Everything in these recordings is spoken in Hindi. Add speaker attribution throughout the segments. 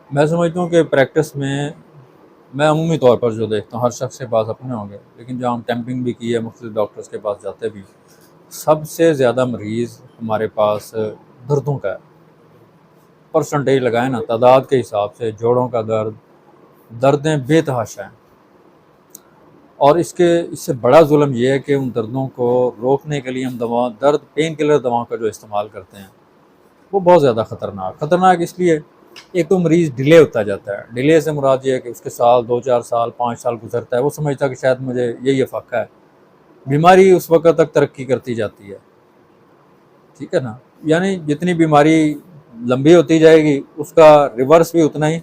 Speaker 1: मैं समझता हूँ कि प्रैक्टिस में मैं अमूमी तौर पर जो देखता हूँ, हर शख्स के पास अपने होंगे, लेकिन जहाँ हम कैंपिंग भी की है, मुख्तलिफ डॉक्टर्स के पास जाते भी, सबसे ज़्यादा मरीज़ हमारे पास दर्दों का है। परसेंटेज लगाए ना तादाद के हिसाब से, जोड़ों का दर्द, दर्दें बेतहाशा हैं। और इससे बड़ा जुल्म ये है कि उन दर्दों को रोकने के लिए हम पेन किलर दवाओं का जो इस्तेमाल करते हैं, वो बहुत ज़्यादा ख़तरनाक इसलिए, एक तो मरीज़ डिले होता जाता है। डिले से मुराद ये है कि उसके साल, 2-4 साल, 5 साल गुजरता है, वो समझता है कि शायद मुझे यही अफाका है। बीमारी उस वक्त तक तरक्की करती जाती है, ठीक है ना। यानी जितनी बीमारी लंबी होती जाएगी, उसका रिवर्स भी उतना ही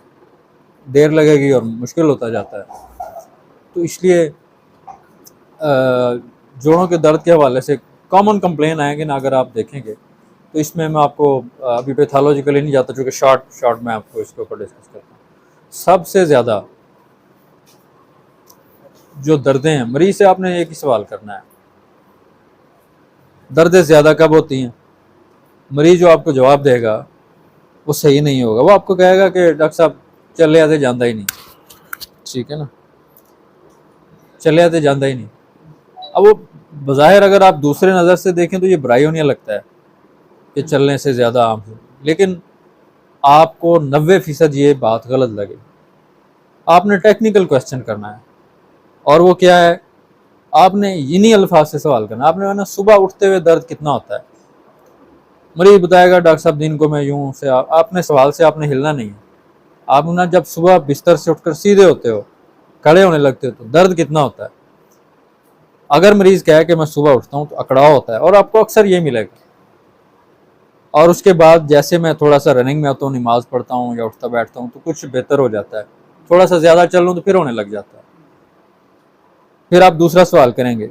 Speaker 1: देर लगेगी और मुश्किल होता जाता है। तो इसलिए जोड़ों के दर्द के हवाले से कॉमन कंप्लेन आएंगे ना, अगर आप देखेंगे तो इसमें मैं आपको अभी पैथोलॉजिकली नहीं जाता, चूँकि शॉर्ट में आपको इसके ऊपर डिस्कस करता हूँ। सबसे ज़्यादा जो दर्दें हैं, मरीज से आपने एक ही सवाल करना है, दर्दें ज़्यादा कब होती हैं? मरीज जो आपको जवाब देगा वो सही नहीं होगा। वो आपको कहेगा कि डॉक्टर साहब चले आते जानता ही नहीं, ठीक है ना, चले आते जानता ही नहीं। अब वो बज़ाहिर अगर आप दूसरे नज़र से देखें तो ये बुराई होने लगता है कि चलने से ज़्यादा आम है, लेकिन आपको 90% ये बात गलत लगेगी। आपने टेक्निकल क्वेश्चन करना है, और वो क्या है, आपने इन्हीं अल्फाज से सवाल करना। आपने ना सुबह उठते हुए दर्द कितना होता है, मरीज बताएगा डॉक्टर साहब दिन को मैं यूं से, आपने सवाल से आपने हिलना नहीं है। आप ना जब सुबह बिस्तर से उठकर सीधे होते हो, खड़े होने लगते हो, तो दर्द कितना होता है। अगर मरीज कहे कि मैं सुबह उठता हूँ तो अकड़ाव होता है, और आपको अक्सर ये मिलेगा। और उसके बाद जैसे मैं थोड़ा सा रनिंग में आता हूँ, नमाज पढ़ता हूँ या उठता बैठता हूँ, तो कुछ बेहतर हो जाता है। थोड़ा सा ज़्यादा चल लूँ तो फिर होने लग जाता है। फिर आप दूसरा सवाल करेंगे,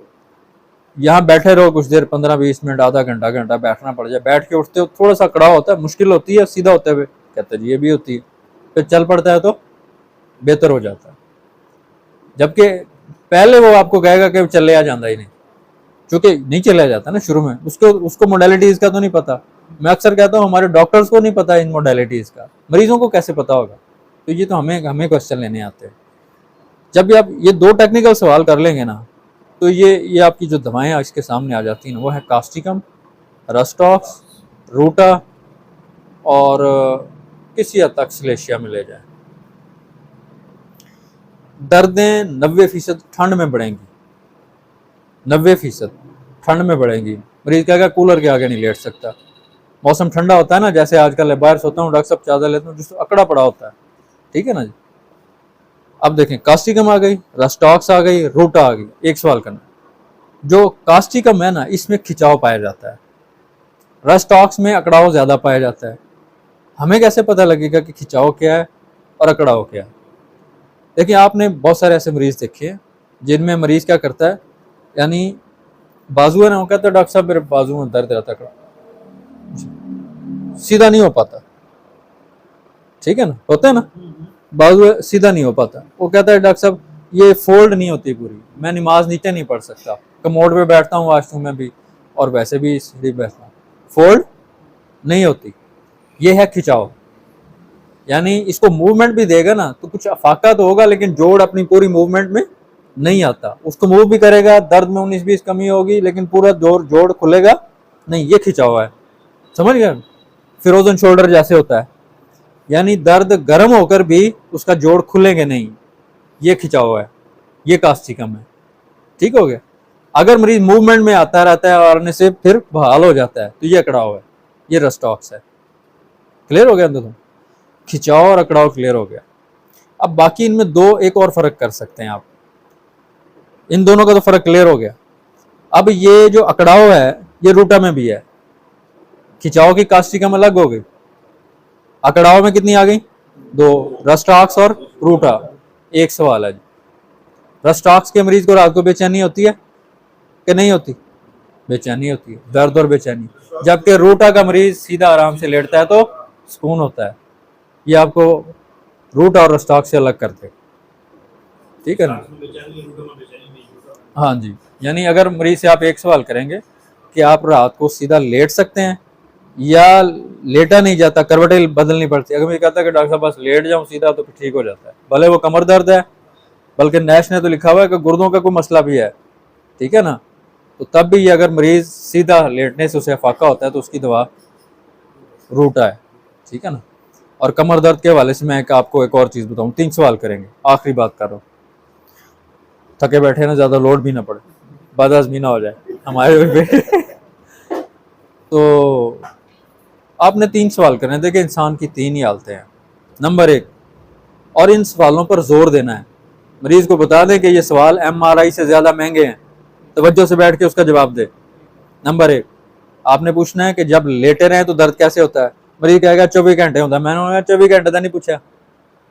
Speaker 1: यहाँ बैठे रहो कुछ देर, 15-20 मिनट, आधा घंटा, घंटा बैठना पड़ जाए, बैठ के उठते हो थोड़ा सा कड़ाव होता है, मुश्किल होती है सीधा होते हुए, कहते हैं ये भी होती है। फिर चल पड़ता है तो बेहतर हो जाता है। जबकि पहले वो आपको कहेगा कि चले आ जाता ही नहीं, क्योंकि नहीं चला जाता ना शुरू में, उसको मोडेलिटीज़ का तो नहीं पता। मैं अक्सर कहता हूँ हमारे डॉक्टर्स को नहीं पता इन मोडेलिटीज़ का, मरीजों को कैसे पता होगा। तो ये तो हमें क्वेश्चन लेने आते हैं। जब भी आप ये दो टेक्निकल सवाल कर लेंगे ना, तो ये आपकी जो दवाएं इसके सामने आ जाती हैं, वो है कास्टिकम, रस्टॉक्स, रूटा, और किसी हद तक सलेशिया में ले जाए। दर्दें 90% ठंड में बढ़ेंगी, 90% ठंड में बढ़ेंगी। मरीज कहेगा कूलर के आगे नहीं लेट सकता, मौसम ठंडा होता है ना, जैसे आजकल बाहर सोता हूँ, डॉक्टर साहब चादर लेता हूँ, जिसको अकड़ा पड़ा होता है, ठीक है ना जी। अब देखें, कास्टिकम आ गई, रस्टॉक्स आ गई, रूटा आ गई। एक सवाल करना, जो कास्टिकम है ना, इसमें खिंचाव पाया जाता है, रस्टॉक्स में अकड़ाव ज़्यादा पाया जाता है। हमें कैसे पता लगेगा कि खिंचाव क्या है और अकड़ाव क्या है? देखिए, आपने बहुत सारे ऐसे मरीज देखे हैं जिनमें मरीज क्या करता है, यानी बाजू है ना, वो कहता है डॉक्टर साहब मेरे बाजू में दर्द रहता है, सीधा नहीं हो पाता, ठीक है ना, होता है ना, बाजू सीधा नहीं हो पाता। वो कहता है डॉक्टर साहब ये फोल्ड नहीं होती पूरी, मैं नमाज नीचे नहीं पढ़ सकता, कमोड पे बैठता हूँ वाशरूम में भी और वैसे भी सीधे बैठता हूँ, फोल्ड नहीं होती। ये है खिंचाव। यानी इसको मूवमेंट भी देगा ना तो कुछ अफाका तो होगा, लेकिन जोड़ अपनी पूरी मूवमेंट में नहीं आता। उसको मूव भी करेगा, दर्द में 19-20 कमी होगी, लेकिन पूरा जोड़ खुलेगा नहीं। ये खिंचाव है, समझ गए, फ्रोजन शोल्डर जैसे होता है, यानी दर्द गर्म होकर भी उसका जोड़ खुलेंगे नहीं, ये खिंचाव है, ये कास्टिकम है, ठीक हो गया। अगर मरीज मूवमेंट में आता रहता है और आने से फिर बहाल हो जाता है, तो ये अकड़ाव है, ये रस्टॉक्स है। क्लियर हो गया तो खिंचाव और अकड़ाव क्लियर हो गया। अब बाकी इनमें दो एक और फर्क कर सकते हैं आप, इन दोनों का तो फर्क क्लियर हो गया। अब ये जो अकड़ाव है ये रूटा में भी है, खिंचाव की कास्टिकम अलग हो गई, अकड़ाव में कितनी आ गई, दो, रस्टॉक्स और रूटा। एक सवाल है जी, रस्टॉक्स के मरीज को रात को बेचैनी होती है कि नहीं होती? बेचैनी होती है, दर्द और बेचैनी। जबकि रूटा का मरीज सीधा आराम से लेटता है तो सुकून होता है। ये आपको रूट और रस्टॉक्स से अलग करते, ठीक है ना। हाँ जी, यानी अगर मरीज से आप एक सवाल करेंगे कि आप रात को सीधा लेट सकते हैं या लेटा नहीं जाता, करवटें बदलनी पड़ती है। अगर मैं कहता है कि डॉक्टर साहब बस लेट जाऊं सीधा तो फिर ठीक हो जाता है, भले वो कमर दर्द है, बल्कि नैश ने तो लिखा हुआ है कि गुर्दों का कोई मसला भी है, ठीक है ना। तो तब भी अगर मरीज सीधा लेटने से उसे फाका होता है तो उसकी दवा रूटा है, ठीक है ना। और कमर दर्द के हवाले से मैं आपको एक और चीज़ बताऊं, 3 सवाल करेंगे, आखिरी बात कर रहा हूँ, थके बैठे ना, ज़्यादा लोड भी ना पड़े, बदहज़मी ना हो जाए हमारे पे तो आपने 3 सवाल करने, देखिए इंसान की 3 ही हालतें हैं। नंबर 1, और इन सवालों पर जोर देना है, मरीज को बता दें कि ये सवाल MRI से ज़्यादा महंगे हैं, तवज्जो से बैठ के उसका जवाब दे। नंबर 1, आपने पूछना है कि जब लेटे रहे तो दर्द कैसे होता है। मरीज कहेगा 24 घंटे होता है, मैंने 24 घंटे तो नहीं पूछा,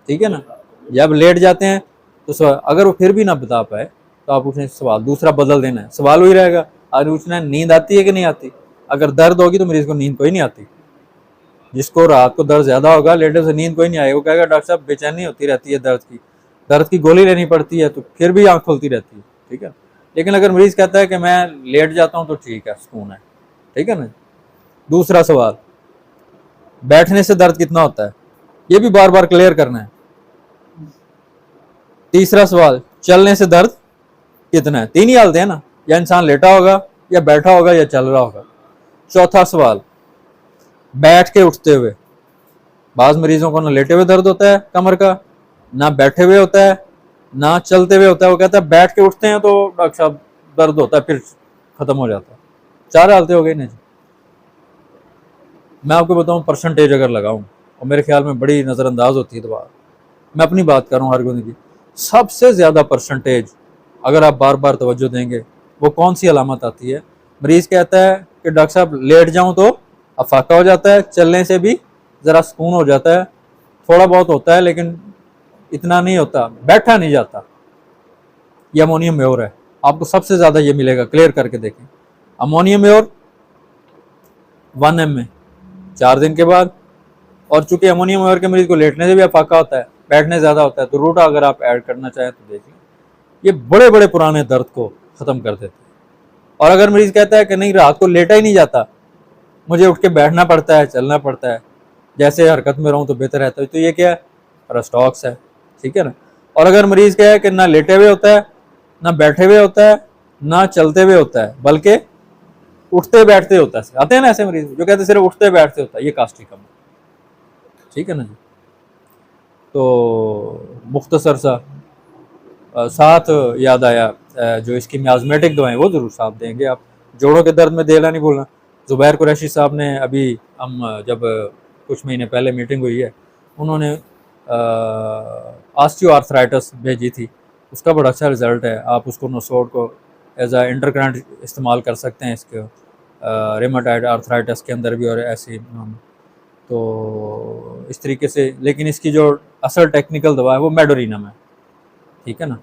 Speaker 1: ठीक है ना। जब लेट जाते हैं तो सवाल, अगर वो फिर भी ना बता पाए तो आप पूछें सवाल दूसरा बदल देना है, सवाल वही रहेगा। आज पूछना है नींद आती है कि नहीं आती। अगर दर्द होगी तो मरीज को नींद कोई नहीं आती। जिसको रात को दर्द ज्यादा होगा, लेटे से नींद कोई नहीं आएगी, वो कहेगा डॉक्टर साहब बेचैनी होती रहती है, दर्द की गोली लेनी पड़ती है, तो फिर भी आंख खुलती रहती है, ठीक है। लेकिन अगर मरीज कहता है कि मैं लेट जाता हूँ तो ठीक है, सुकून है, ठीक है ना। दूसरा सवाल, बैठने से दर्द कितना होता है, ये भी बार बार क्लियर करना है। तीसरा सवाल, चलने से दर्द कितना है। 3 ही हालतें हैं ना, या इंसान लेटा होगा, या बैठा होगा, या चल रहा होगा। चौथा सवाल, बैठ के उठते हुए, बाज मरीजों को ना लेटे हुए दर्द होता है कमर का, ना बैठे हुए होता है, ना चलते हुए होता है। वो कहता है बैठ के उठते हैं तो डॉक्टर साहब दर्द होता है, फिर खत्म हो जाता है। 4 हालतें हो गई ना जी। मैं आपको बताऊं, परसेंटेज अगर लगाऊं, और मेरे ख्याल में बड़ी नज़रअंदाज होती है दवा, मैं अपनी बात कर रहा हूँ हर गुने की, सबसे ज़्यादा परसेंटेज अगर आप बार बार तवज्जो देंगे, वो कौन सी अलामत आती है। मरीज़ कहता है कि डॉक्टर साहब लेट जाऊँ तो अफाका हो जाता है, चलने से भी ज़रा सुकून हो जाता है, थोड़ा बहुत होता है लेकिन इतना नहीं होता, बैठा नहीं जाता। ये अमोनियम म्योर है, आपको सबसे ज़्यादा ये मिलेगा, क्लियर करके देखें। अमोनियम म्योर 1 mg 4 दिन के बाद। और चूंकि अमोनियम म्योर के मरीज को लेटने से भी अफाका होता है, बैठने ज़्यादा होता है, तो रूटा अगर आप ऐड करना चाहें तो देख लें, ये बड़े बड़े पुराने दर्द को ख़त्म कर देते हैं। और अगर मरीज कहता है कि नहीं रात को लेटा ही नहीं जाता, मुझे उठ के बैठना पड़ता है, चलना पड़ता है, जैसे हरकत में रहूँ तो बेहतर रहता है, तो ये क्या है, रस्टॉक्स है, ठीक है ना। और अगर मरीज क्या है कि ना लेटे हुए होता है, ना बैठे हुए होता है, ना चलते हुए होता है, बल्कि उठते बैठते होता है, आते हैं ना ऐसे मरीज जो कहते हैं सिर्फ उठते बैठते होता है, ये कास्टिकम है, ठीक है ना जी। तो मुख्तसर सा साथ याद आया, जो इसकी मियाज़मेटिक दवाएं वो ज़रूर साथ देंगे आप। जोड़ों के दर्द में देला नहीं भूलना। ज़ुबैर कुरैशी साहब ने अभी, हम जब कुछ महीने पहले मीटिंग हुई है, उन्होंने ऑस्टियो आर्थराइटिस भेजी थी, उसका बड़ा अच्छा रिजल्ट है। आप उसको नोसोड को एज आ इंटरकरेंट इस्तेमाल कर सकते हैं इसके रेमाटाइड आर्थराइटिस के अंदर भी और ऐसे। तो इस तरीके से, लेकिन इसकी जो असल टेक्निकल दवा है वो मेडोरिनम है, ठीक है ना।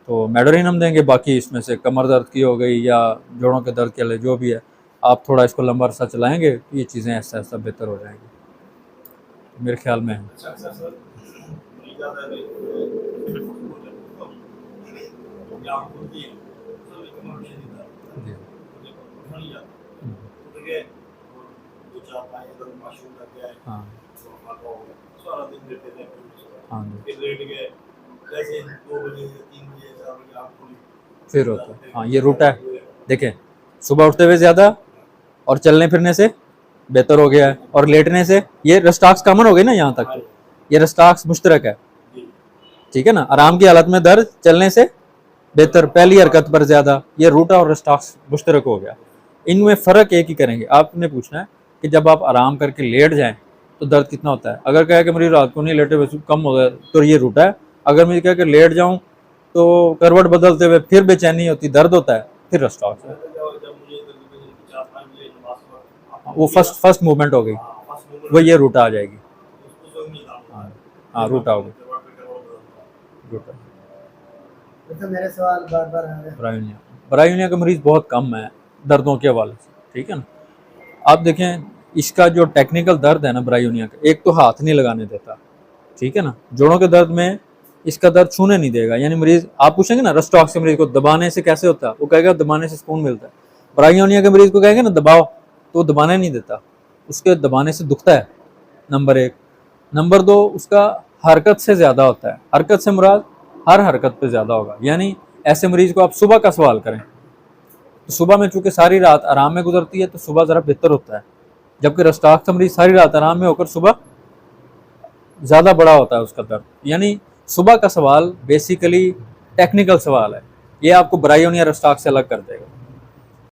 Speaker 1: तो मेडोरिनम देंगे, बाकी इसमें से कमर दर्द की हो गई या जोड़ों के दर्द के लिए जो भी है, आप थोड़ा इसको लंबा अरसा चलाएंगे तो ये चीज़ें ऐसा ऐसा बेहतर हो जाएंगी, मेरे ख्याल में है। हाँ हाँ फिर होता है, हाँ ये रूट है। देखें, सुबह उठते हुए ज़्यादा और चलने फिरने से बेहतर हो गया है, और लेटने से ये रस्टाक्स कॉमन हो गई ना यहाँ तक, तो ये रस्टाक्स मुश्तरक है, ठीक है ना। आराम की हालत में दर्द, चलने से बेहतर, पहली हरकत पर ज़्यादा, ये रूटा और रस्टाक्स मुश्तरक हो गया। इनमें फ़र्क एक ही करेंगे, आपने पूछना है कि जब आप आराम करके लेट जाएं तो दर्द कितना होता है। अगर कहे कि मेरी रात को नहीं लेटे हुए कम हो गया तो ये रूटा है। अगर मैं कह कि लेट जाऊं तो करवट बदलते हुए फिर बेचैनी होती, दर्द होता है, फिर रस्टॉक्स है। वो फर्स्ट मूवमेंट हो गई, वो ये रूटा आ जाएगी। हाँ रूटा हो गई, रूटा।
Speaker 2: तो मेरे सवाल बार बार आ रहे हैं।
Speaker 1: ब्रायोनिया का मरीज बहुत कम है दर्दों के हवाले से, ठीक है ना। आप देखें, इसका जो टेक्निकल दर्द है ना ब्रायोनिया का, एक तो हाथ नहीं लगाने देता, ठीक है ना। जोड़ों के दर्द में इसका दर्द छूने नहीं देगा, यानी मरीज, आप पूछेंगे ना रस्टॉक्स के मरीज को दबाने से कैसे होता है, वो कहेगा दबाने से सुकून मिलता है। ब्रायोनिया के मरीज को कहेंगे ना दबाओ, तो वो दबाने नहीं देता, उसके दबाने से दुखता है, नंबर 1। नंबर 2, उसका हरकत से ज़्यादा होता है। हरकत से मुराद हर हरकत पे ज़्यादा होगा। यानी ऐसे मरीज को आप सुबह का सवाल करें तो सुबह में चूंकि सारी रात आराम में गुजरती है तो सुबह ज़रा बेहतर होता है, जबकि रस्टाक्स मरीज सारी रात आराम में होकर सुबह ज़्यादा बड़ा होता है उसका दर्द। यानी सुबह का सवाल बेसिकली टेक्निकल सवाल है, ये आपको ब्रायोनिया रस्टाक्स से अलग कर देगा।